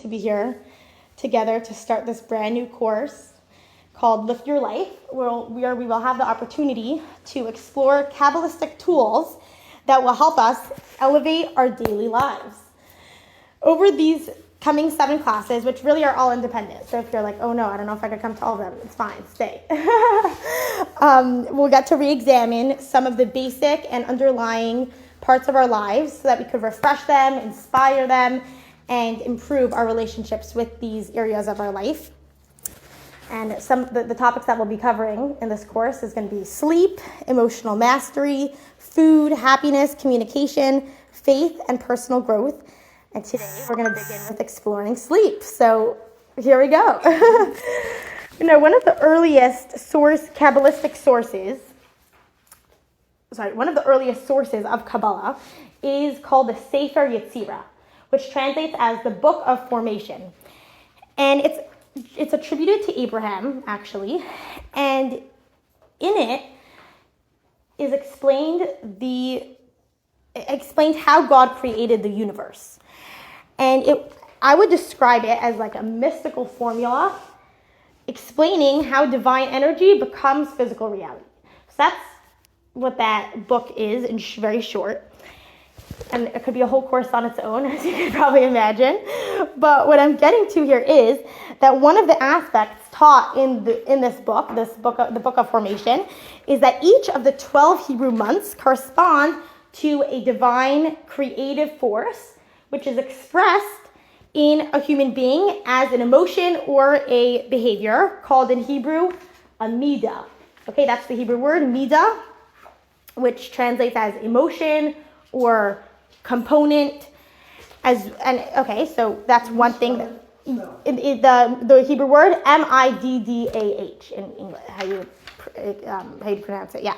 to be here together to start this brand new course called Lift Your Life, where we will have the opportunity to explore Kabbalistic tools that will help us elevate our daily lives. Over these coming 7 classes, which really are all independent, so if you're like, oh no, I don't know if I could come to all of them, it's fine, stay. We'll get to re-examine some of the basic and underlying parts of our lives so that we could refresh them, inspire them, and improve our relationships with these areas of our life. And some the topics that we'll be covering in this course is going to be sleep, emotional mastery, food, happiness, communication, faith, and personal growth. And today we're going to begin with exploring sleep. So here we go. One of the earliest Kabbalistic sources, one of the earliest sources of Kabbalah is called the Sefer Yetzirah, which translates as the Book of Formation. And it's attributed to Abraham, actually, and in it is explained how God created the universe. And I would describe it as like a mystical formula explaining how divine energy becomes physical reality. So that's what that book is in very short. And it could be a whole course on its own, as you can probably imagine. But what I'm getting to here is that one of the aspects taught in this book, the Book of Formation, is that each of the 12 Hebrew months correspond to a divine creative force, which is expressed in a human being as an emotion or a behavior called in Hebrew a midah. Okay, that's the Hebrew word midah, which translates as emotion or component. So that's one thing. The Hebrew word middah in English, how you pronounce it. Yeah.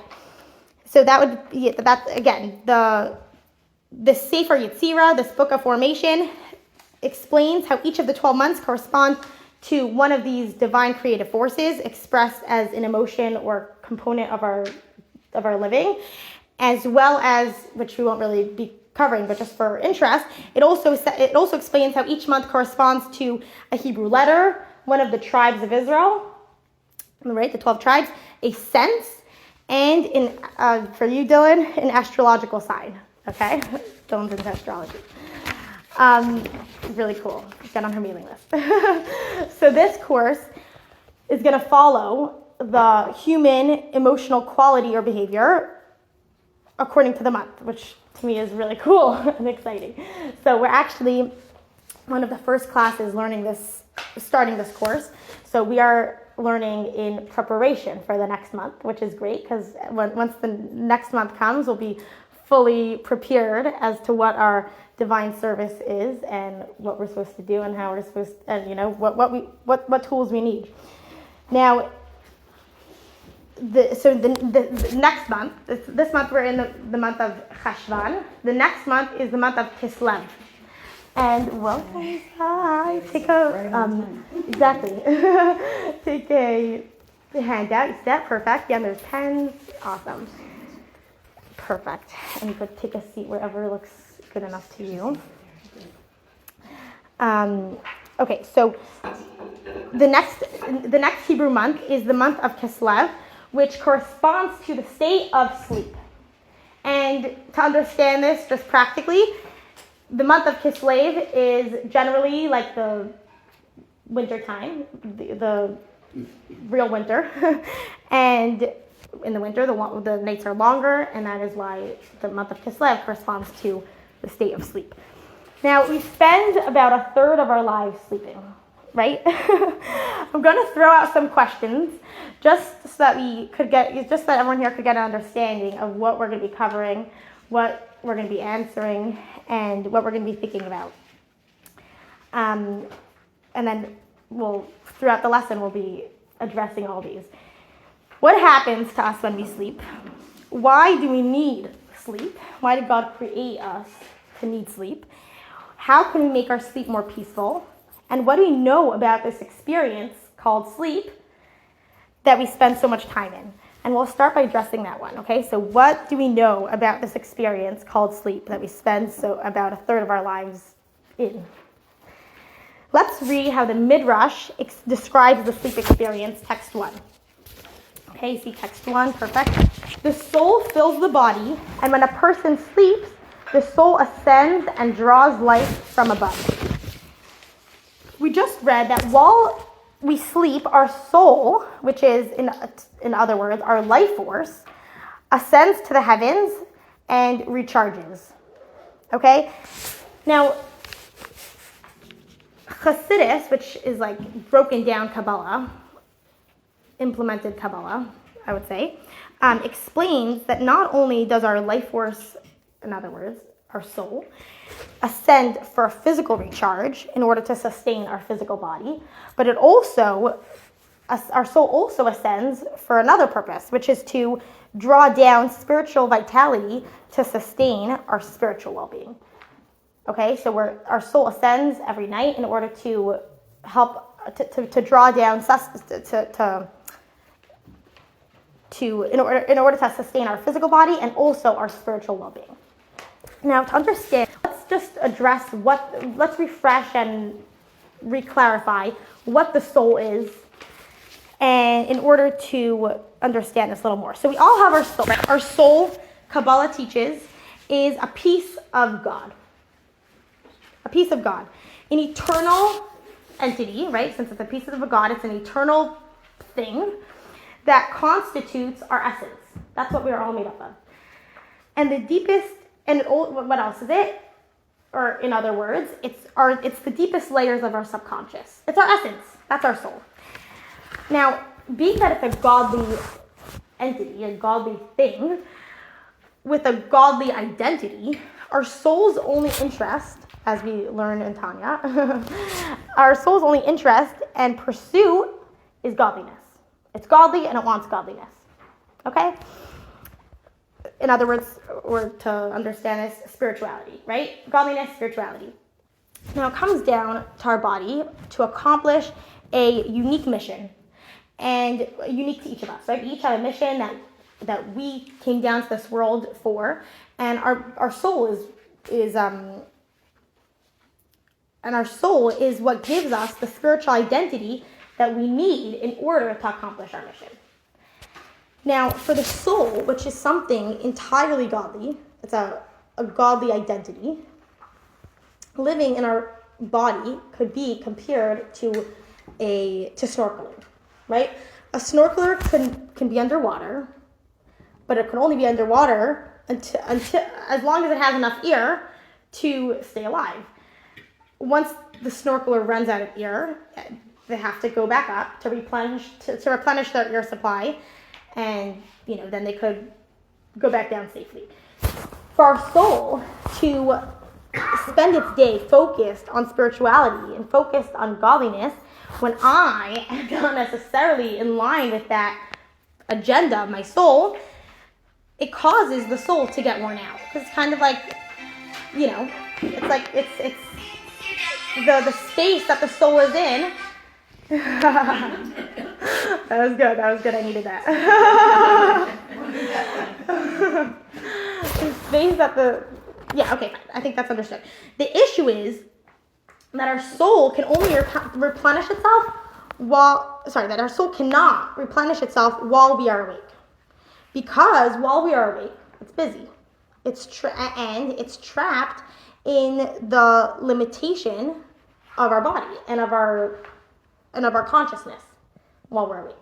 So that's again the Sefer Yetzirah, this Book of Formation, explains how each of the 12 months correspond to one of these divine creative forces expressed as an emotion or component of our living, as well as, which we won't really be covering, but just for interest, it also explains how each month corresponds to a Hebrew letter, one of the tribes of Israel, right, the 12 tribes, a sense, and for you, Dylan, an astrological sign. Okay, Dylan's into astrology. Really cool. Get on her mailing list. So this course is going to follow the human emotional quality or behavior according to the month, which to me is really cool and exciting. So we're actually one of the first classes starting this course. So we are learning in preparation for the next month, which is great because once the next month comes, we'll be fully prepared as to what our divine service is and what we're supposed to do and how we're supposed to, and what tools we need. Now, the next month, this month we're in the month of Cheshvan. The next month is the month of Kislev. And welcome, hi, take a handout. Is that perfect? Yeah, there's pens. Awesome. Perfect. And you could take a seat wherever looks good enough to you. Okay, so the next Hebrew month is the month of Kislev, which corresponds to the state of sleep. And to understand this just practically, the month of Kislev is generally like the winter time, the real winter. And in the winter, the nights are longer, and that is why the month of Kislev corresponds to the state of sleep. Now, we spend about a third of our lives sleeping, right? I'm going to throw out some questions just so that everyone here could get an understanding of what we're going to be covering, what we're going to be answering, and what we're going to be thinking about. And then throughout the lesson, we'll be addressing all these. What happens to us when we sleep? Why do we need sleep? Why did God create us to need sleep? How can we make our sleep more peaceful? And what do we know about this experience called sleep that we spend so much time in? And we'll start by addressing that one, okay? So what do we know about this experience called sleep that we spend about a third of our lives in? Let's read how the Midrash describes the sleep experience, text 1. Okay, see text 1, perfect. The soul fills the body, and when a person sleeps, the soul ascends and draws life from above. We just read that while we sleep, our soul, which is, in other words, our life force, ascends to the heavens and recharges. Okay? Now, Chassidus, which is like broken down Kabbalah, implemented Kabbalah, I would say, explains that not only does our life force, in other words, our soul, ascend for a physical recharge in order to sustain our physical body, but our soul also ascends for another purpose, which is to draw down spiritual vitality to sustain our spiritual well-being. Okay, so our soul ascends every night in order to help to draw down in order to sustain our physical body and also our spiritual well-being. Now, to understand, let's just address let's refresh and reclarify what the soul is, and in order to understand this a little more. So we all have our soul. Right? Our soul, Kabbalah teaches, is a piece of God. A piece of God. An eternal entity, right? Since it's a piece of a God, it's an eternal thing that constitutes our essence. That's what we are all made up of. And the deepest, what else is it? Or in other words, it's the deepest layers of our subconscious. It's our essence. That's our soul. Now, being that it's a godly entity, a godly thing, with a godly identity, our soul's only interest, as we learn in Tanya, our soul's only interest and pursuit is godliness. It's godly and it wants godliness. Okay? In other words, or to understand this, spirituality, right? Godliness, spirituality. Now it comes down to our body to accomplish a unique mission, and unique to each of us, right? We each have a mission that we came down to this world for, and our soul is what gives us the spiritual identity that we need in order to accomplish our mission. Now, for the soul, which is something entirely godly, it's a godly identity, living in our body could be compared to snorkeling, right? A snorkeler can be underwater, but it can only be underwater until as long as it has enough air to stay alive. Once the snorkeler runs out of air, they have to go back up to replenish their air supply, and then they could go back down safely. For our soul to spend its day focused on spirituality and focused on godliness, when I am not necessarily in line with that agenda of my soul, it causes the soul to get worn out. Because it's kind of like, it's like it's the space that the soul is in. That was good. I needed that. The space that okay, fine. I think that's understood. The issue is that our soul can only replenish itself that our soul cannot replenish itself while we are awake. Because while we are awake, it's busy. It's trapped in the limitation of our body and of our consciousness while we're awake.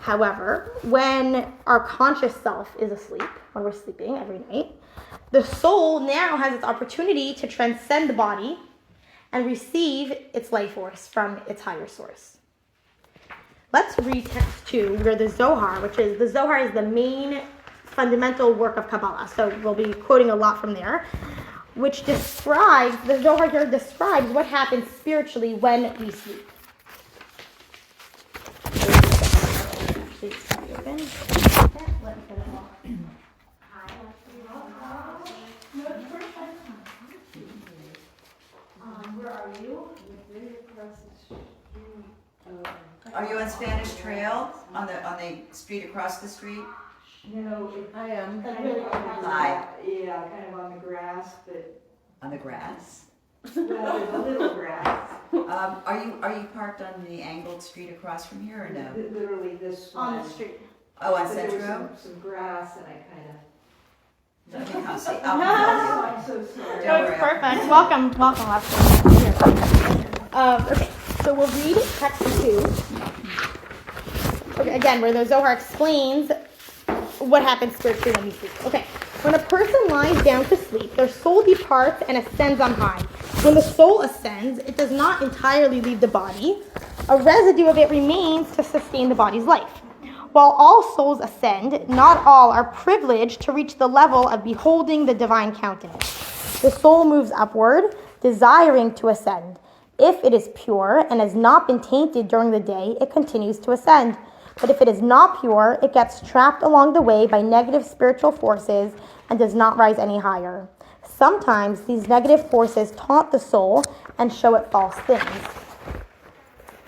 However, when our conscious self is asleep, when we're sleeping every night, the soul now has its opportunity to transcend the body and receive its life force from its higher source. Let's read text 2, where the Zohar is the main fundamental work of Kabbalah. So we'll be quoting a lot from there, which the Zohar here describes what happens spiritually when we sleep. Where are you? Are you on Spanish Trail on the street across the street? No, I am. Hi. Yeah, kind of on the grass, but On the grass? Well, there's a little grass. Are you parked on the angled street across from here or no? Literally this On one. the street. Oh, on But there was Centro? some grass and I kind of. Let me come see. I'll help I'm so sorry. Don't No, worry. it's perfect. Welcome, Leslie. Okay, so we'll read text 2. Okay, again, where the Zohar explains what happens spiritually when we sleep. Okay, when a person lies down to sleep, their soul departs and ascends on high. When the soul ascends, it does not entirely leave the body. A residue of it remains to sustain the body's life. While all souls ascend, not all are privileged to reach the level of beholding the divine countenance. The soul moves upward, desiring to ascend. If it is pure and has not been tainted during the day, it continues to ascend. But if it is not pure, it gets trapped along the way by negative spiritual forces and does not rise any higher. Sometimes these negative forces taunt the soul and show it false things.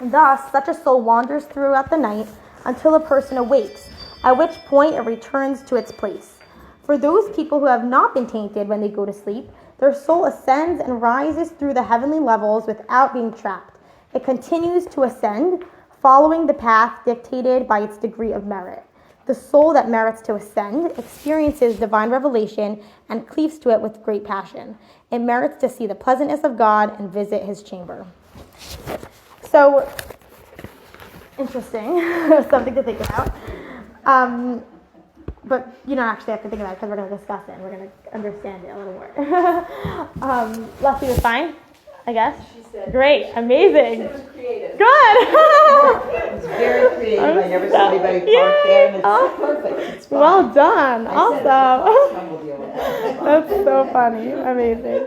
Thus, such a soul wanders throughout the night until a person awakes, at which point it returns to its place. For those people who have not been tainted when they go to sleep, their soul ascends and rises through the heavenly levels without being trapped. It continues to ascend, following the path dictated by its degree of merit. The soul that merits to ascend experiences divine revelation and cleaves to it with great passion. It merits to see the pleasantness of God and visit his chamber. So, interesting, something to think about. But you don't actually have to think about it because we're going to discuss it and we're going to understand it a little more. Leslie was fine, I guess? She said. Great, amazing. It was creative. Good. It's very creative. I never saw anybody park there, and it's perfect. It's fun. Well done. I said it, Awesome. Tom will deal with that. That's so funny. Amazing.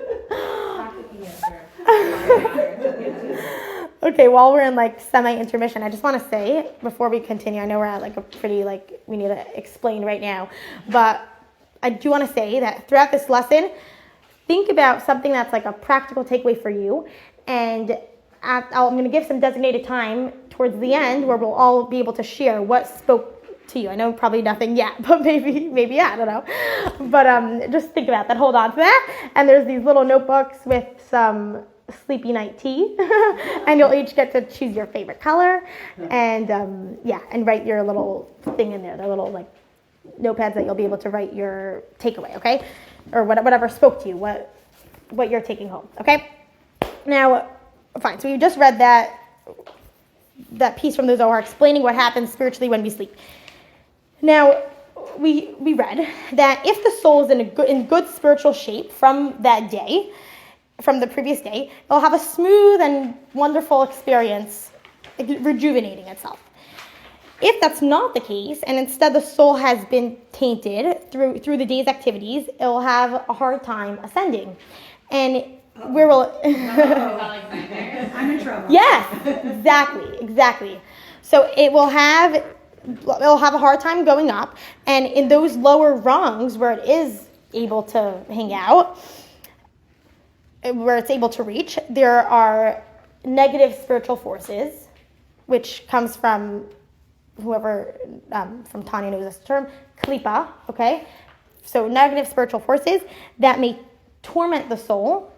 Okay, while we're in like semi-intermission, I just want to say before we continue, I know we're at like a pretty we need to explain right now, but I do want to say that throughout this lesson, think about something that's like a practical takeaway for you, and I'm going to give some designated time towards the end where we'll all be able to share what spoke to you. I know probably nothing yet, but maybe yeah, I don't know. But just think about that. Hold on to that. And there's these little notebooks with some sleepy night tea, and you'll each get to choose your favorite color, and and write your little thing in there. The little like notepads that you'll be able to write your takeaway, okay, or whatever spoke to you, what you're taking home, okay. Now, fine. So we just read that piece from the Zohar explaining what happens spiritually when we sleep. Now, we read that if the soul is in good spiritual shape from that day, from the previous day, it'll have a smooth and wonderful experience, rejuvenating itself. If that's not the case, and instead the soul has been tainted through the day's activities, it'll have a hard time ascending. And where will I'm in trouble. Yes, exactly. So it'll have a hard time going up, and in those lower rungs where it is able to hang out, where it's able to reach, there are negative spiritual forces, which comes from whoever from Tanya knows this term, klipa, okay? So negative spiritual forces that may torment the soul,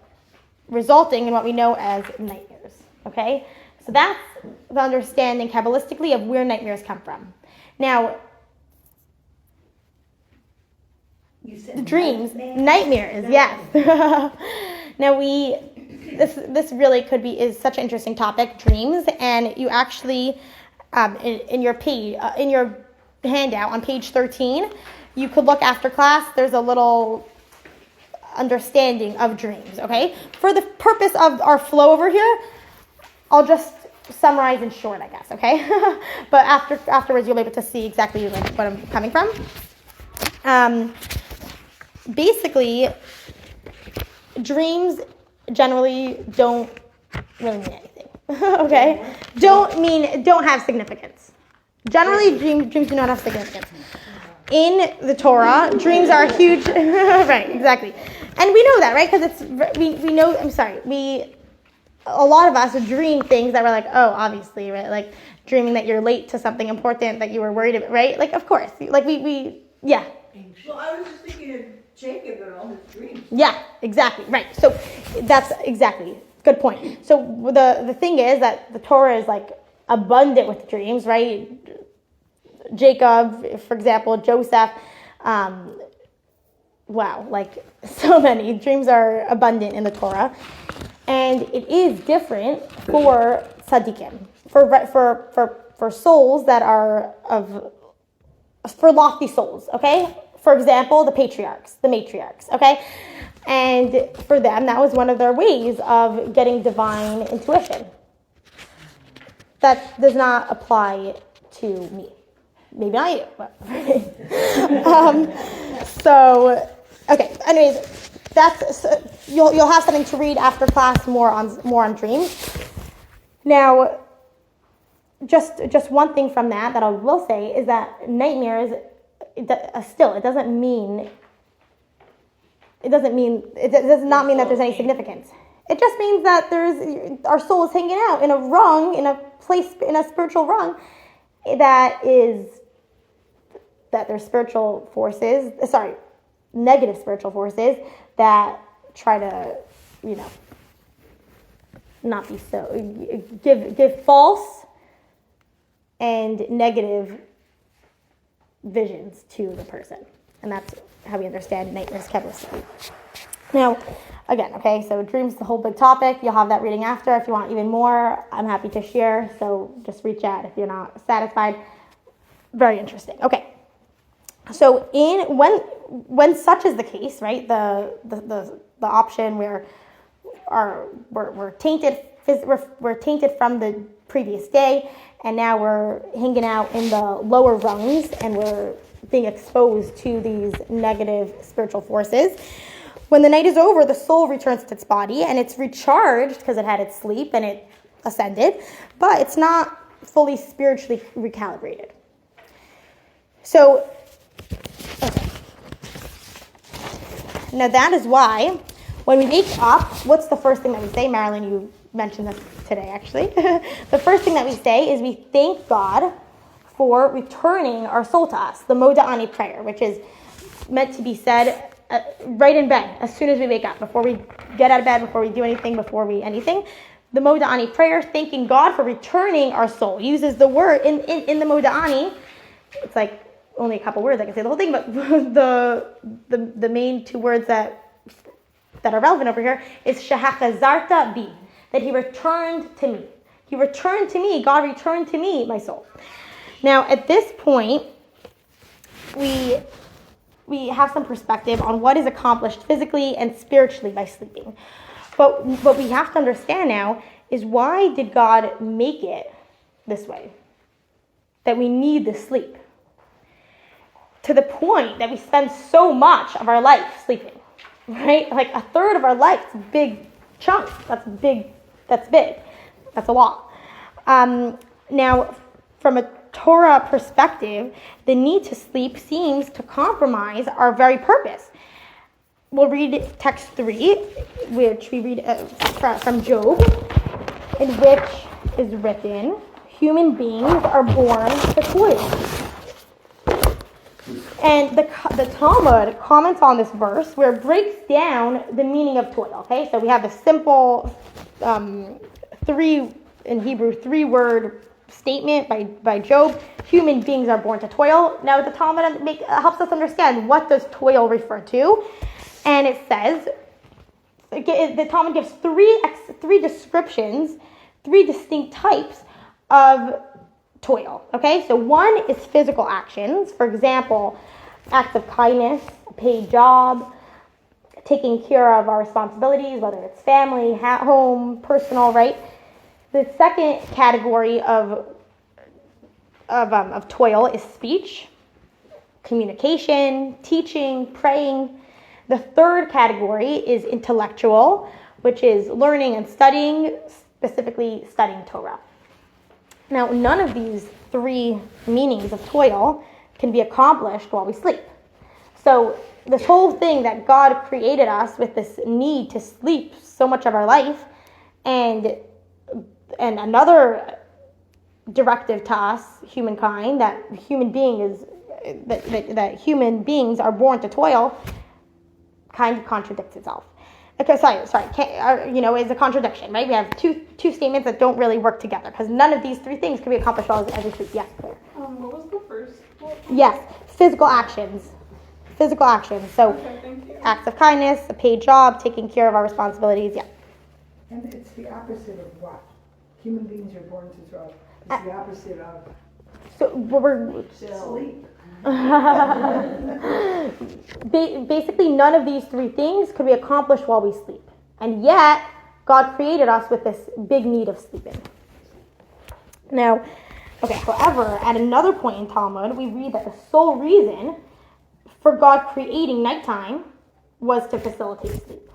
resulting in what we know as nightmares, okay? So that's the understanding Kabbalistically of where nightmares come from. Now, You said dreams, nightmares, yes. Now this really is such an interesting topic, dreams, and you actually in your handout on page 13, you could look after class. There's a little understanding of dreams. Okay, for the purpose of our flow over here, I'll just summarize in short, I guess. Okay, but afterwards you'll be able to see exactly what I'm coming from. Basically, dreams generally don't really mean anything. Okay? Don't have significance. Generally, dreams do not have significance. In the Torah, dreams are huge. Right, exactly. And we know that, right? Because we know, a lot of us dream things that we're like, oh, obviously, right? Like dreaming that you're late to something important that you were worried about, right? Like, of course. Like, yeah. Well, I was just thinking of Jacob and all his dreams. Yeah, exactly. Right. So that's exactly good point. So the thing is that the Torah is like abundant with dreams, right? Jacob, for example, Joseph. Wow, like so many dreams are abundant in the Torah, and it is different for tzaddikim, for souls that are for lofty souls. Okay. For example, the patriarchs, the matriarchs, okay? And for them, that was one of their ways of getting divine intuition. That does not apply to me. Maybe not you, but okay. Anyways, that's you'll have something to read after class more on dreams. Now, just one thing from that I will say is that nightmares. It does not mean that there's any significance. It just means that our soul is hanging out in a rung, in a place, in a spiritual rung, that there's spiritual forces, negative spiritual forces that try to, not be so, give false and negative visions to the person. And that's how we understand nightmares Kabbalistically. Now, again, okay, so dreams is the whole big topic. You'll have that reading after. If you want even more, I'm happy to share. So just reach out if you're not satisfied. Very interesting. Okay. So when such is the case, right, the option where we're tainted from the previous day, and now we're hanging out in the lower rungs and we're being exposed to these negative spiritual forces. When the night is over, the soul returns to its body and it's recharged because it had its sleep and it ascended, but it's not fully spiritually recalibrated. So, okay. Now that is why when we wake up, what's the first thing that we say? Marilyn, you mentioned this today, actually. The first thing that we say is we thank God for returning our soul to us, the Moda'ani prayer, which is meant to be said right in bed, as soon as we wake up, before we get out of bed, before we do anything, anything. The Moda'ani prayer, thanking God for returning our soul, uses the word in the Moda'ani. It's like only a couple words, I can say the whole thing, but the main two words that are relevant over here is Shehachazarta bi, that he returned to me. He returned to me. God returned to me, my soul. Now, at this point, we have some perspective on what is accomplished physically and spiritually by sleeping. But what we have to understand now is, why did God make it this way? That we need the sleep. To the point that we spend so much of our life sleeping. Right? Like a third of our life. It's a big chunk. That's big. That's a lot. Now, from a Torah perspective, the need to sleep seems to compromise our very purpose. We'll read text 3, which we read from Job, in which is written, human beings are born to toil. And the Talmud comments on this verse where it breaks down the meaning of toil. Okay, so we have the simple three-word statement by Job. Human beings are born to toil. Now the Talmud helps us understand, what does toil refer to, and it says the Talmud gives three descriptions, three distinct types of toil. Okay, so one is physical actions. For example, acts of kindness, a paid job, taking care of our responsibilities, whether it's family, home, personal, right? The second category of toil is speech, communication, teaching, praying. The third category is intellectual, which is learning and studying, specifically studying Torah. Now, none of these three meanings of toil can be accomplished while we sleep. So this whole thing that God created us with this need to sleep so much of our life, and another directive to us, humankind, that human beings are born to toil, kind of contradicts itself. Okay, sorry, is a contradiction, right? We have two statements that don't really work together because none of these three things can be accomplished while as we sleep. Yes, Claire. What was the first one? Yes, physical actions. Physical actions. So Okay, thank you. acts of kindness, a paid job, taking care of our responsibilities. Yeah. And it's the opposite of what? Human beings are born to thrive. It's the opposite of So we're sleep. basically none of these three things could be accomplished while we sleep, and yet God created us with this big need of sleeping. Now, however, at another point in Talmud, we read that the sole reason for God creating nighttime was to facilitate sleep.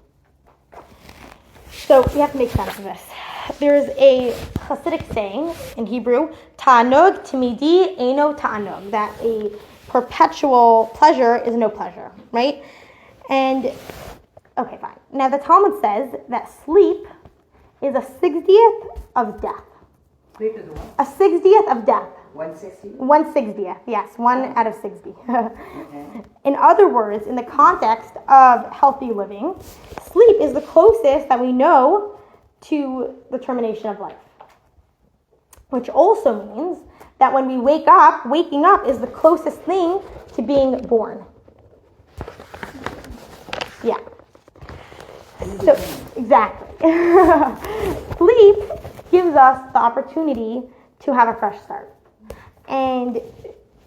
So we have to make sense of this. There's a Hasidic saying in Hebrew, ta'anog timidi eino ta'anog, that a perpetual pleasure is no pleasure, right? And, okay, fine. Now the Talmud says that sleep is a 60th of death. Sleep is what? A 60th of death. 160? 1/60th, yes, 1 out of 60. Okay. In other words, in the context of healthy living, sleep is the closest that we know to the termination of life. Which also means that when we wake up, waking up is the closest thing to being born. Yeah. So, exactly. Sleep gives us the opportunity to have a fresh start. And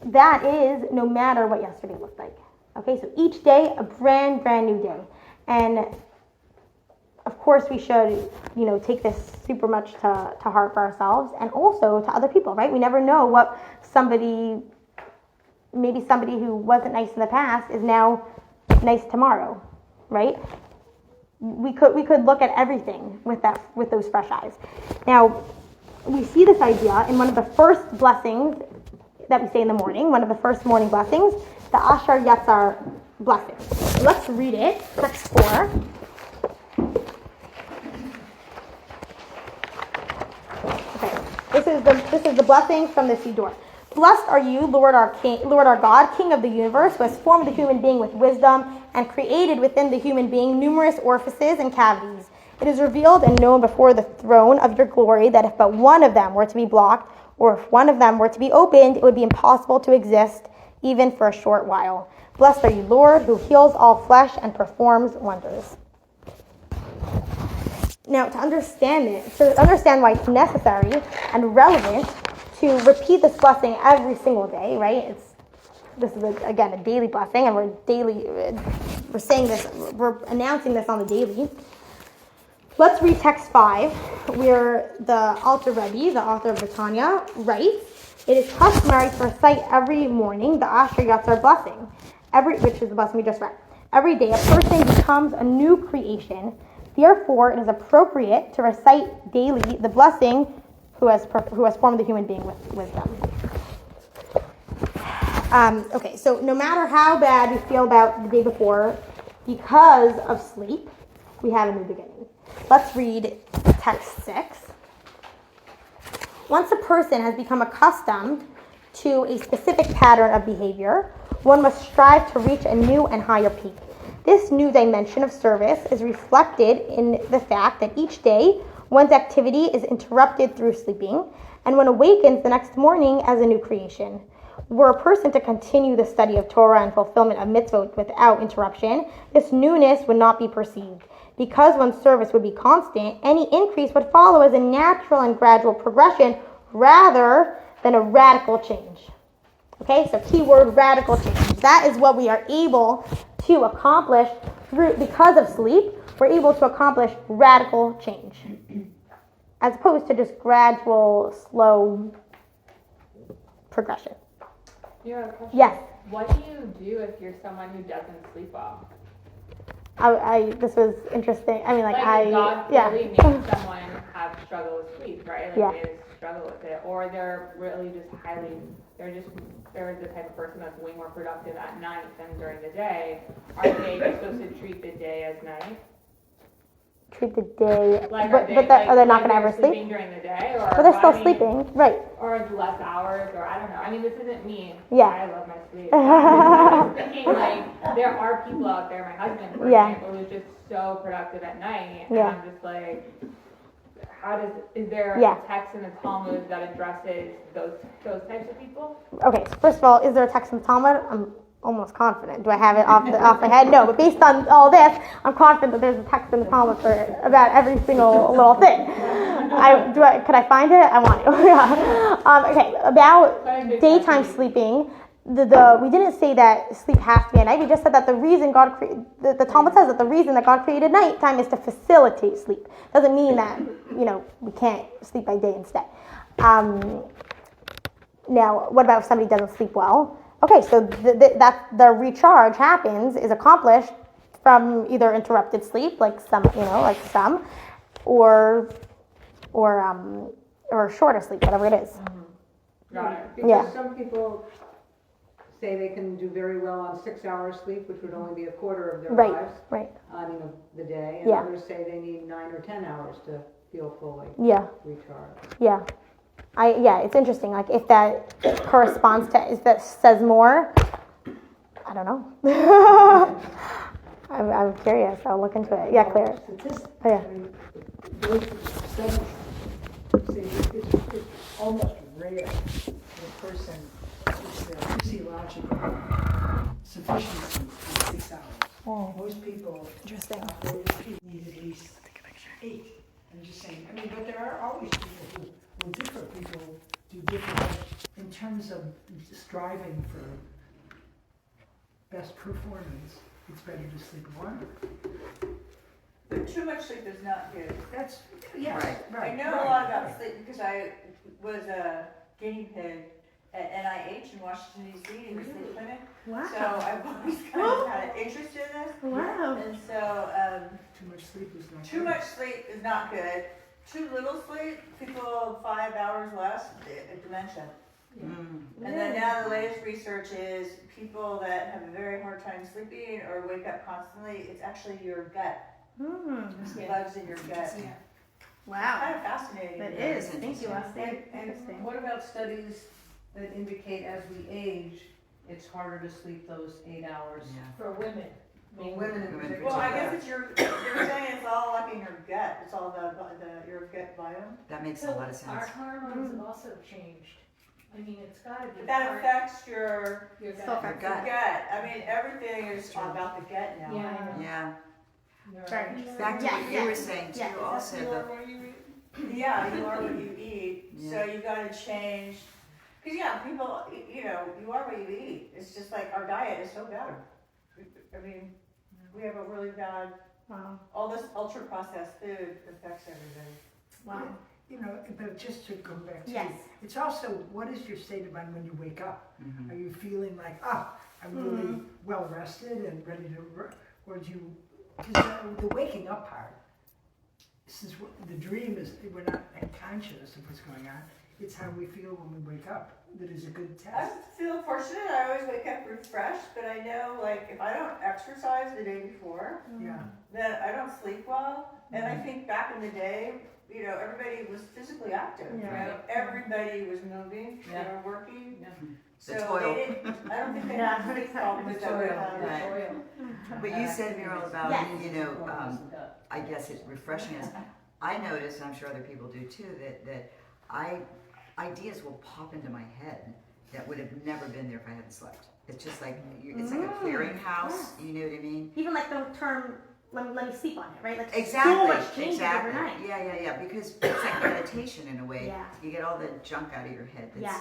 that is no matter what yesterday looked like. Okay, so each day, a brand new day. And of course we should, take this super much to heart for ourselves and also to other people, right? We never know what maybe somebody who wasn't nice in the past is now nice tomorrow, right? We could look at everything with those fresh eyes. Now, we see this idea in one of the first blessings that we say in the morning, one of the first morning blessings, the Asher Yatzar blessing. Let's read it, text 4. Okay, this is the blessing from the Siddur. Blessed are you, Lord our King, Lord our God, King of the universe, who has formed the human being with wisdom and created within the human being numerous orifices and cavities. It is revealed and known before the throne of your glory that if but one of them were to be blocked, or if one of them were to be opened, it would be impossible to exist, even for a short while. Blessed are you, Lord, who heals all flesh and performs wonders. Now, to understand why it's necessary and relevant to repeat this blessing every single day, right? This is again a daily blessing, and we're saying this, we're announcing this on the daily. Let's read text 5, where the Alter Rebbe, the author of Britannia, writes, "It is customary to recite every morning the Asher Yatzar blessing, which is the blessing we just read. Every day, a person becomes a new creation. Therefore, it is appropriate to recite daily the blessing who has formed the human being with wisdom." So no matter how bad we feel about the day before, because of sleep, we have a new beginning. Let's read text 6. Once a person has become accustomed to a specific pattern of behavior, one must strive to reach a new and higher peak. This new dimension of service is reflected in the fact that each day one's activity is interrupted through sleeping, and one awakens the next morning as a new creation. Were a person to continue the study of Torah and fulfillment of mitzvot without interruption, this newness would not be perceived. Because one's service would be constant, any increase would follow as a natural and gradual progression rather than a radical change. Okay, so keyword radical change. That is what we are able to accomplish because of sleep. We're able to accomplish radical change as opposed to just gradual, slow progression. You have a question? Yes. What do you do if you're someone who doesn't sleep well? This was interesting. I mean, God really makes someone have struggle with sleep, right? They just struggle with it, or they're really just they're the type of person that's way more productive at night than during the day. Are they supposed to treat the day as night? treat the day, Like, but are they not like going to ever sleeping sleep? during the day, or But they're well, still I mean, sleeping, right? or less hours, or I don't know. I mean, this isn't me. Yeah. I love my sleep. I was thinking, like, there are people out there, my husband, for Yeah. example, who's just so productive at night, and Yeah. I'm just like, is there Yeah. a text in the Talmud that addresses those types of people? Okay, so first of all, is there a text in the Talmud? I'm almost confident. Do I have it off my head? No, but based on all this, I'm confident that there's a text in the Talmud for about every single little thing. Could I find it? I want to. Yeah. Okay, about daytime sleeping. We didn't say that sleep has to be at night. We just said that the reason God created, the Talmud says that the reason that God created nighttime is to facilitate sleep. Doesn't mean that, we can't sleep by day instead. Now, what about if somebody doesn't sleep well? Okay, so that the recharge is accomplished from either interrupted sleep, like some, or shorter sleep, whatever it is. Got it. Because Yeah. some people say they can do very well on 6 hours sleep, which would only be a quarter of their Right, lives, right. the day, and Yeah. others say they need 9 or 10 hours to feel fully Yeah, recharged. yeah. It's interesting. Like if that corresponds to, if that says more, I don't know. I'm curious. I'll look into it. Yeah, Claire. Statistics, Oh, yeah. I mean, those studies say it's almost rare that a person is their physiological sufficiency in 6 hours. Most people, Interesting. need at least 8. I'm just saying, but there are always people who differ. People do different in terms of striving for best performance. It's better to sleep longer. But too much sleep is not good. That's, yes, right. I know a lot about sleep because I was a guinea pig at NIH in Washington, D.C. in the sleep clinic. Wow. So I've always kind of had an interest in this. Wow. And so Too much sleep is not too good. much sleep is not good. Too little sleep, people 5 hours less, dementia. And then now the latest research is people that have a very hard time sleeping or wake up constantly, it's actually your gut. There's bugs in your gut. Wow. Kind of fascinating. That is. Thank you, Leslie. And what about studies that indicate as we age, it's harder to sleep those 8 hours? For women. For women in particular. Well, I guess you're saying it's all like in your gut. It's all your gut biome. That makes a lot of sense. Our hormones have also changed. I mean, it's gotta be. But that affects your gut. gut. I mean, everything is about the gut now. Yeah. Right. Back to what you were saying too, Yeah. also the, Yeah, you are what you eat. Yeah. So you gotta change. Cause people, you are what you eat. It's just like our diet is so bad. I mean, we have a really bad, all this ultra processed food affects everything. Wow. But just to go back to Yes. it's also, what is your state of mind when you wake up? Mhm. Are you feeling like, I'm really well rested and ready to work? Or do you, because the waking up part, since the dream is, we're not conscious of what's going on, it's how we feel when we wake up that is a good I test. feel fortunate. I always wake up refreshed, but I know, like, if I don't exercise the day before, Yeah. then I don't sleep well. And I think back in the day, everybody was physically active, right? Everybody was moving, they were working. So The toil. they didn't, I don't think they had sleep problems that we have. Right. But you said, Mirel, about, I guess it's refreshing us. I notice, and I'm sure other people do too, that ideas will pop into my head that would have never been there if I hadn't slept. It's just like, it's like a clearinghouse, you know what I mean? Even like the term, let me sleep on it, right? Like Exactly, so much changes exactly. overnight. Yeah, because it's like meditation in a way. Yeah. You get all the junk out of your head that's,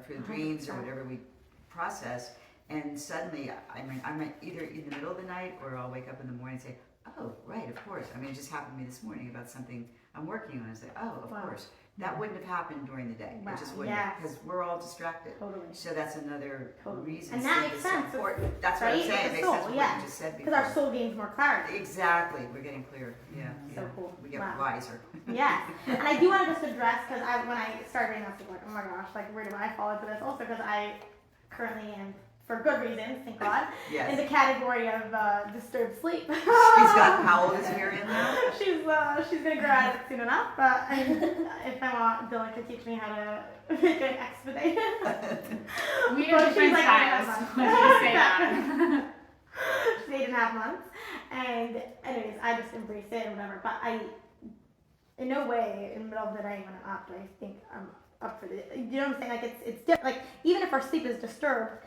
through dreams or 100%. whatever we process, and suddenly I'm either in the middle of the night or I'll wake up in the morning and say, oh, right, of course. I mean, it just happened to me this morning about something I'm working on. I say, oh, of course. That wouldn't have happened during the day. Wow. It just wouldn't, because we're all distracted. Totally. So that's another reason. And that sleep makes is so sense. important. That's what Right? I'm saying. With It the makes soul, sense what yeah. you just said before. Because our soul gains more clarity. Exactly. We're getting clearer. Yeah. So cool. We get Wow. wiser. Yes. And I do want to just address, because when I started reading this, I was like, oh my gosh, like where do I fall into this? Also because I currently am for good reasons, thank God, Yes. in the category of disturbed sleep. She's got, how old is Miriam now? She's gonna grow out of it soon enough, but if I want, Dylan can teach me how to make it expedite. We Well, have she's different like styles. 8.5 When months. you say that. She's 8.5 months, and anyways, I just embrace it or whatever. But I, in no way, in the middle of the night when I'm up, do I think I'm up for it. You know what I'm saying? Like it's different. Like even if our sleep is disturbed,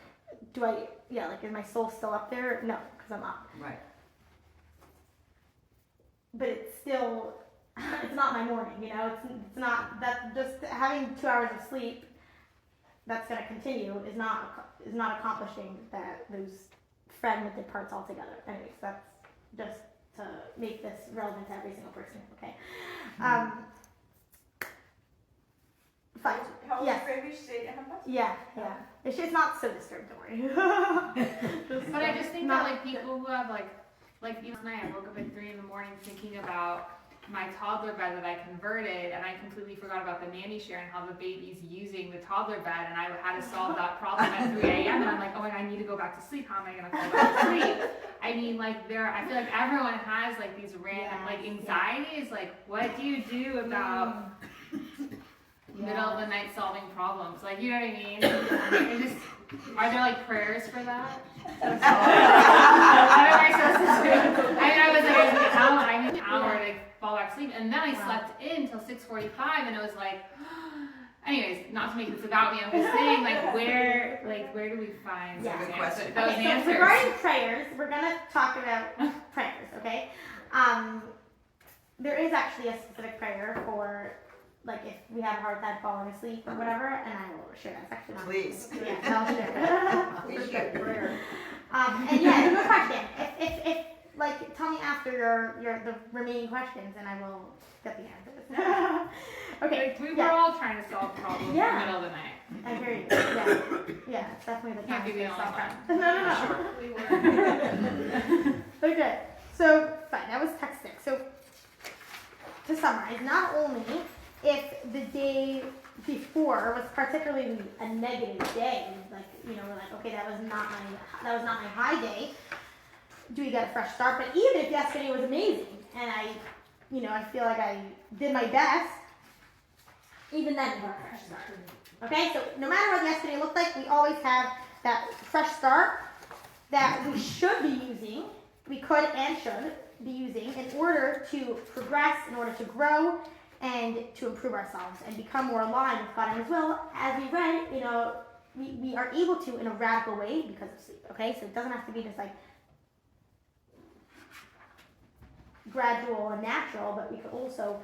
do I? Yeah, like is my soul still up there? No, because I'm up. Right. But it's still, it's not my morning. You know, it's not that just having 2 hours of sleep that's going to continue is not accomplishing those fragmented parts altogether. Anyways, that's just to make this relevant to every single person. Okay. Fine. How old Yes. is your baby? She's 8.5 months? Yeah. It's not so disturbed. Don't worry. But I just think that like people who have like even tonight I woke up at 3 a.m. thinking about my toddler bed that I converted, and I completely forgot about the nanny share and how the baby's using the toddler bed, and I had to solve that problem at 3 a.m. and I'm like, oh my god, I need to go back to sleep. How am I gonna fall back to sleep? I mean, like I feel like everyone has like these random like anxieties. Like, what do you do about middle of the night solving problems? Like, you know what I mean? Are there like prayers for that? What am I supposed to do? I was like, I need an hour to fall back asleep, and then I slept in till 6:45, and it was like, anyways, not to make this about me, I'm just saying, like, where do we find That's a good question. those Okay, so answers? regarding prayers, we're gonna talk about prayers, okay? There is actually a specific prayer for, like, if we have a hard time falling asleep or whatever, and I will share that. It's actually not. Please. Yeah, I'll share. Please share prayer. And yeah, it's a good question. If like, tell me after the remaining questions, and I will get the answers. Okay. Like, we were all trying to solve problems in the Yeah. middle of the night. I hear you. Yeah, it's definitely the Can't time be the to only solve one. problems. No. We were. Okay, so fine, that was text 6. So to summarize, not only if the day before was particularly a negative day, like, you know, we're like, okay, that was not my high day, do we get a fresh start? But even if yesterday was amazing and I feel like I did my best, even then we got a fresh start. Okay, so no matter what yesterday looked like, we always have that fresh start that we should be using, we could and should be using in order to progress, in order to grow, and to improve ourselves and become more aligned with God and His will. As we read, you know, we are able to in a radical way because of sleep. Okay, so it doesn't have to be just like gradual and natural, but we could also,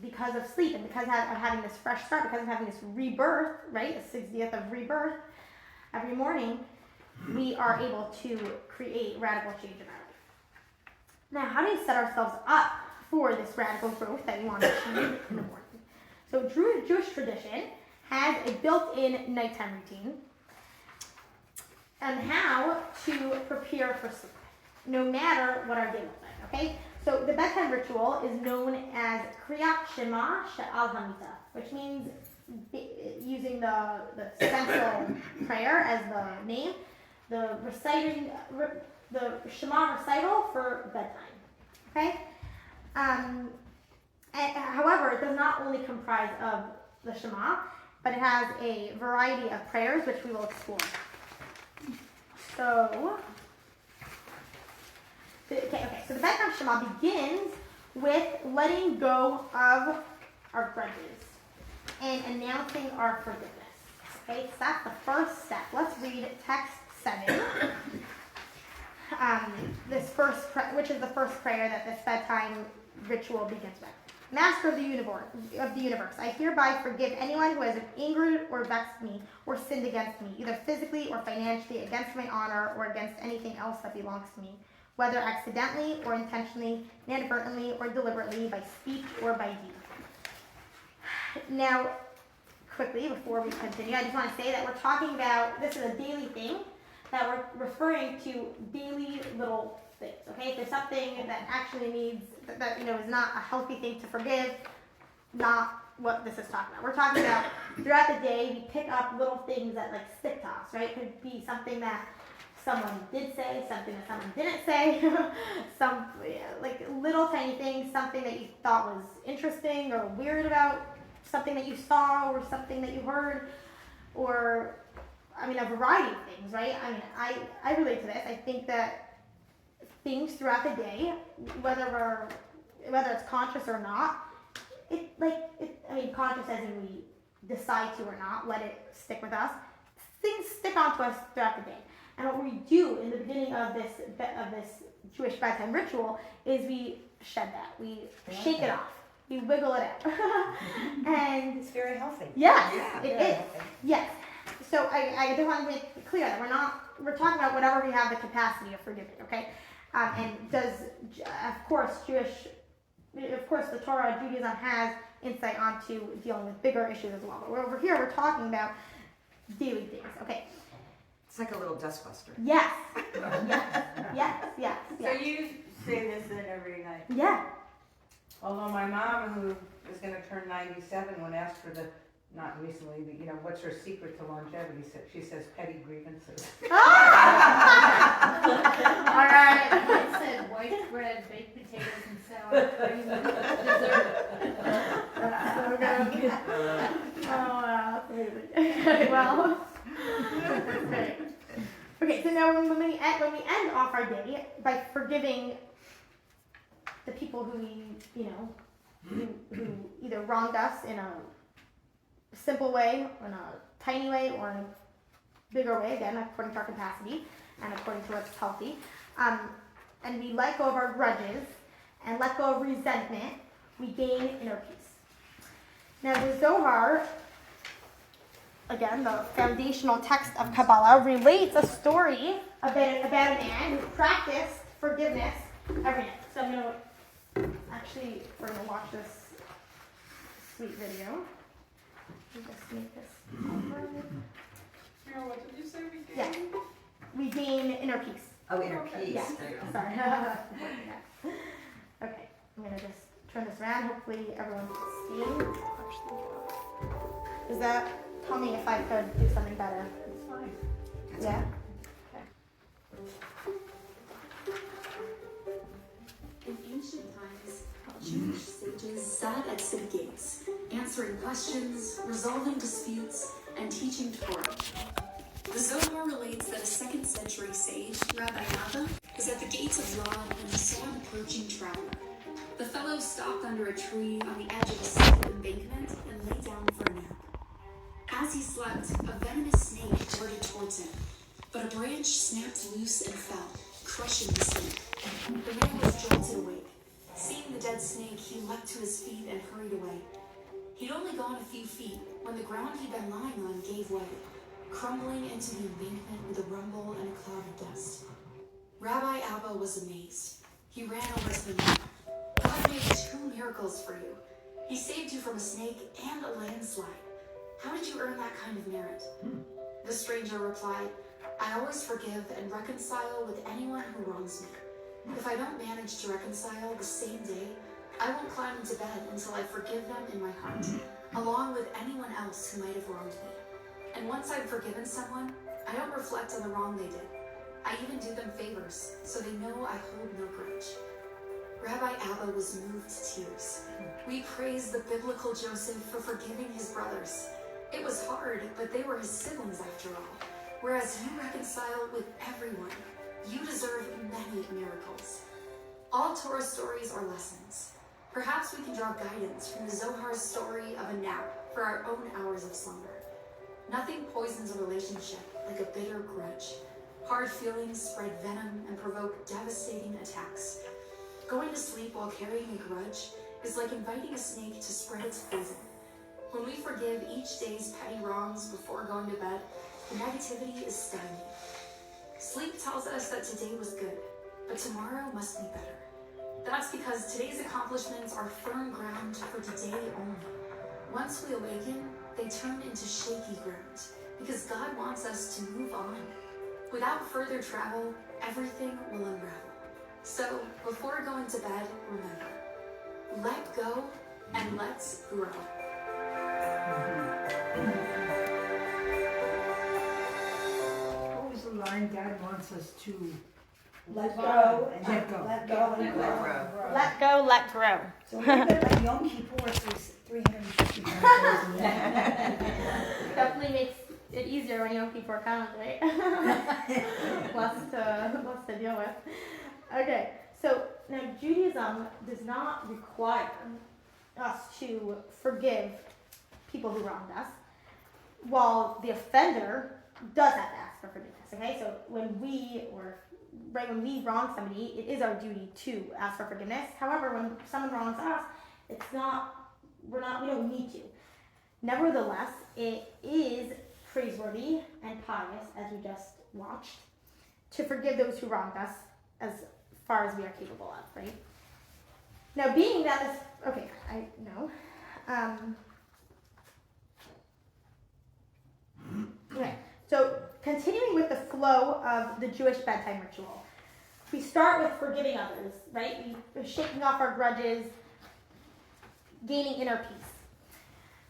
because of sleep and because of having this fresh start, because of having this rebirth, right, a 60th of rebirth every morning, we are able to create radical change in our life. Now, how do we set ourselves up for this radical growth that we want to achieve in the morning? So Jewish tradition has a built-in nighttime routine and how to prepare for sleep, no matter what our day looks like, okay? So the bedtime ritual is known as Kriyat Shema She'al Hamita, which means using the central prayer as the name, the Shema recital for bedtime, okay? However, it does not only comprise of the Shema, but it has a variety of prayers which we will explore. So the bedtime Shema begins with letting go of our grudges and announcing our forgiveness. Okay, so that's the first step. Let's read text 7. Which is the first prayer that this bedtime ritual begins with. Master of the universe, I hereby forgive anyone who has angered or vexed me or sinned against me, either physically or financially, against my honor or against anything else that belongs to me, whether accidentally or intentionally, inadvertently or deliberately, by speech or by deed. Now, quickly, before we continue, I just want to say that we're talking about, this is a daily thing, that we're referring to daily little things, okay? If there's something that actually needs, that, you know, is not a healthy thing to forgive, not what this is talking about. We're talking about throughout the day, we pick up little things that like stick to us, right? It could be something that someone did say, something that someone didn't say, like little tiny things, something that you thought was interesting or weird about something that you saw or something that you heard, or, I mean, a variety of things, right? I mean, I relate to this. I think that things throughout the day, whether it's conscious or not, conscious as in we decide to or not, let it stick with us. Things stick onto us throughout the day. And what we do in the beginning of this Jewish bedtime ritual is we shed that. We shake it off. We wiggle it out. And It's very healthy. yes, Yeah. it is. Yes. So I just want to make it clear that we're talking about whatever we have the capacity of forgiving, okay? And of course, the Torah, Judaism has insight onto dealing with bigger issues as well. But over here, we're talking about daily things, okay? It's like a little dustbuster. Yes. Yes. So you say this in every night? Yeah. Although my mom, who is gonna turn 97, when asked for not recently, but what's her secret to longevity, she says petty grievances. All right. Mine said white bread, baked potatoes, and sour cream, dessert. So good. Oh, wow. Okay, well. Great. Okay, so now when we end off our day by forgiving the people who who either wronged us in a simple way, or in a tiny way, or in a bigger way, again, according to our capacity and according to what's healthy, and we let go of our grudges and let go of resentment, we gain inner peace. Now the Zohar, again, the foundational text of Kabbalah, relates a story about a man who practiced forgiveness every night. So we're going to watch this sweet video. Let me just make this over. Mirel, what did you say we gained? Yeah. We gain inner peace. Oh, inner peace. Yeah. There you go. Sorry. Okay, I'm going to just turn this around. Hopefully everyone can see. Is that... Tell me if I could do something better. It's fine. Yeah? In ancient times, Jewish sages sat at city gates, answering questions, resolving disputes, and teaching Torah. The Zohar relates that a 2nd century sage, Rabbi Abba, was at the gates of Ra when he saw an approaching traveler. The fellow stopped under a tree on the edge of a steep embankment and lay down for a nap. As he slept, a venomous snake darted towards him, but a branch snapped loose and fell, crushing the snake. The man was jolted awake. Seeing the dead snake, he leapt to his feet and hurried away. He'd only gone a few feet when the ground he'd been lying on gave way, crumbling into the embankment with a rumble and a cloud of dust. Rabbi Abba was amazed. He ran over to the man. God made 2 miracles for you. He saved you from a snake and a landslide. How did you earn that kind of merit? The stranger replied, I always forgive and reconcile with anyone who wrongs me. If I don't manage to reconcile the same day, I won't climb into bed until I forgive them in my heart, along with anyone else who might have wronged me. And once I've forgiven someone, I don't reflect on the wrong they did. I even do them favors, so they know I hold no grudge. Rabbi Abba was moved to tears. We praise the biblical Joseph for forgiving his brothers. It was hard, but they were his siblings after all. Whereas you reconcile with everyone, you deserve many miracles. All Torah stories are lessons. Perhaps we can draw guidance from the Zohar's story of a nap for our own hours of slumber. Nothing poisons a relationship like a bitter grudge. Hard feelings spread venom and provoke devastating attacks. Going to sleep while carrying a grudge is like inviting a snake to spread its poison. When we forgive each day's petty wrongs before going to bed, the negativity is stymied. Sleep tells us that today was good, but tomorrow must be better. That's because today's accomplishments are firm ground for today only. Once we awaken, they turn into shaky ground, because God wants us to move on. Without further travel, everything will unravel. So, before going to bed, remember, let go and let's grow. What was the line God wants us to Let go and let go? let go and Let grow. grow. Let go, let grow. So we're a bit like Yom Kippur, so it's 365 days. Definitely makes it easier when young people are counted, right? less to deal with. Okay, so now Judaism does not require us to forgive people who wronged us, while the offender does have to ask for forgiveness. Okay, so when we wrong somebody, it is our duty to ask for forgiveness. However, when someone wrongs us, we don't need to. Nevertheless, it is praiseworthy and pious, as we just watched, to forgive those who wronged us as far as we are capable of, right? Now, being that this, okay, I know. Okay, so continuing with the flow of the Jewish bedtime ritual, we start with forgiving others, right? We're shaking off our grudges, gaining inner peace.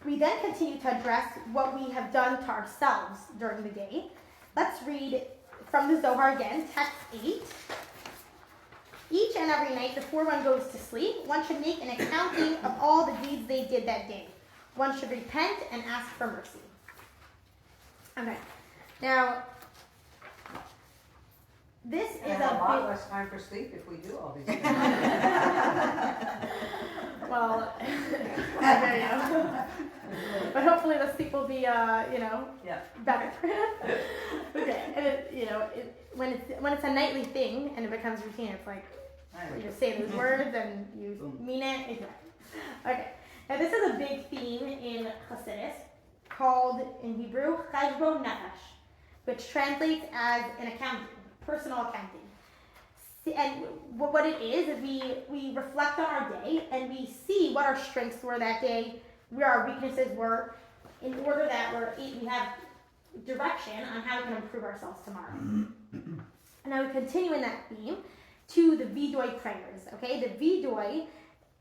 We then continue to address what we have done to ourselves during the day. Let's read from the Zohar again, text 8. Each and every night before one goes to sleep, one should make an accounting of all the deeds they did that day. One should repent and ask for mercy. Okay, now, this is And a a lot big... less time for sleep if we do all these things. Well, I hear you. But hopefully the sleep will be, better. Okay, and when it's a nightly thing and it becomes routine, it's like you just say those words and you mean it. Exactly. Okay, now this is a big theme in Hasidus called in Hebrew cheshbon nefesh, which translates as an accounting, personal accounting. And what it is we reflect on our day and we see what our strengths were that day, where our weaknesses were, in order that we have direction on how we can improve ourselves tomorrow. And now we continue in that theme to the Vidoy prayers. Okay, the Vidoy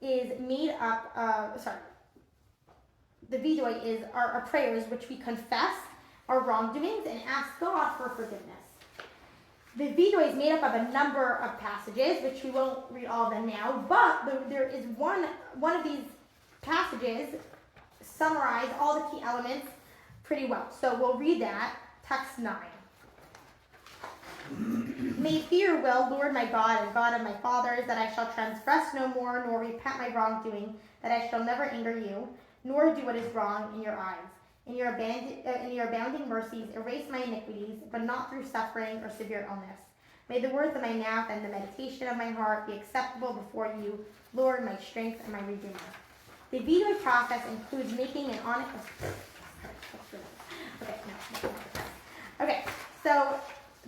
is made up of, the Vidoy is our prayers which we confess our wrongdoings and ask God for forgiveness. The Vidoy is made up of a number of passages, which we won't read all of them now, but there is one of these passages summarize all the key elements pretty well. So we'll read that, text 9. May it be your will, Lord my God and God of my fathers, that I shall transgress no more, nor repent my wrongdoing, that I shall never anger you, nor do what is wrong in your eyes. In your abounding mercies, erase my iniquities, but not through suffering or severe illness. May the words of my mouth and the meditation of my heart be acceptable before you, Lord, my strength and my redeemer. The Vidoy process includes making an honest... Okay, so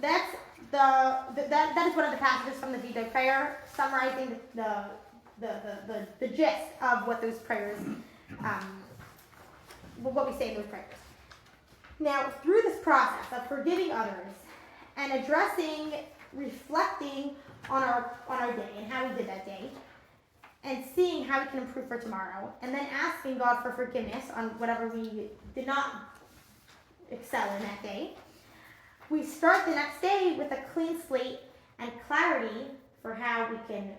that's that is one of the passages from the Vidoy prayer, summarizing the gist of what those prayers, what we say in those prayers. Now, through this process of forgiving others and reflecting on our day and how we did that day, and seeing how we can improve for tomorrow, and then asking God for forgiveness on whatever we did not excel in that day, we start the next day with a clean slate and clarity for how we can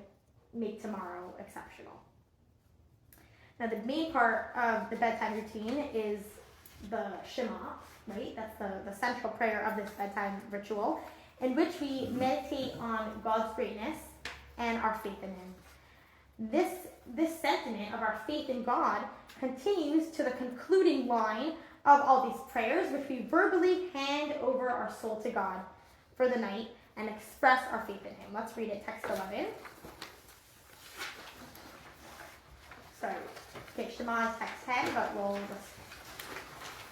make tomorrow exceptional. Now, the main part of the bedtime routine is the Shema, right? That's the central prayer of this bedtime ritual, in which we meditate on God's greatness and our faith in Him. This sentiment of our faith in God continues to the concluding line of all these prayers, which we verbally hand over our soul to God for the night and express our faith in Him. Let's read it, text 11. Sorry, okay, Shema is text 10, but we'll just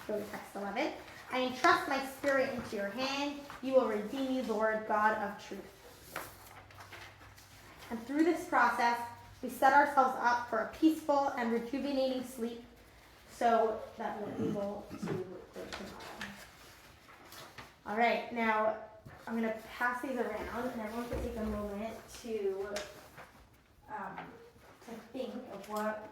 go to text 11. I entrust my spirit into your hand. You will redeem me, Lord, God of truth. And through this process, we set ourselves up for a peaceful and rejuvenating sleep so that we're able to go tomorrow. All right, now I'm going to pass these around, and everyone can take a moment to think of what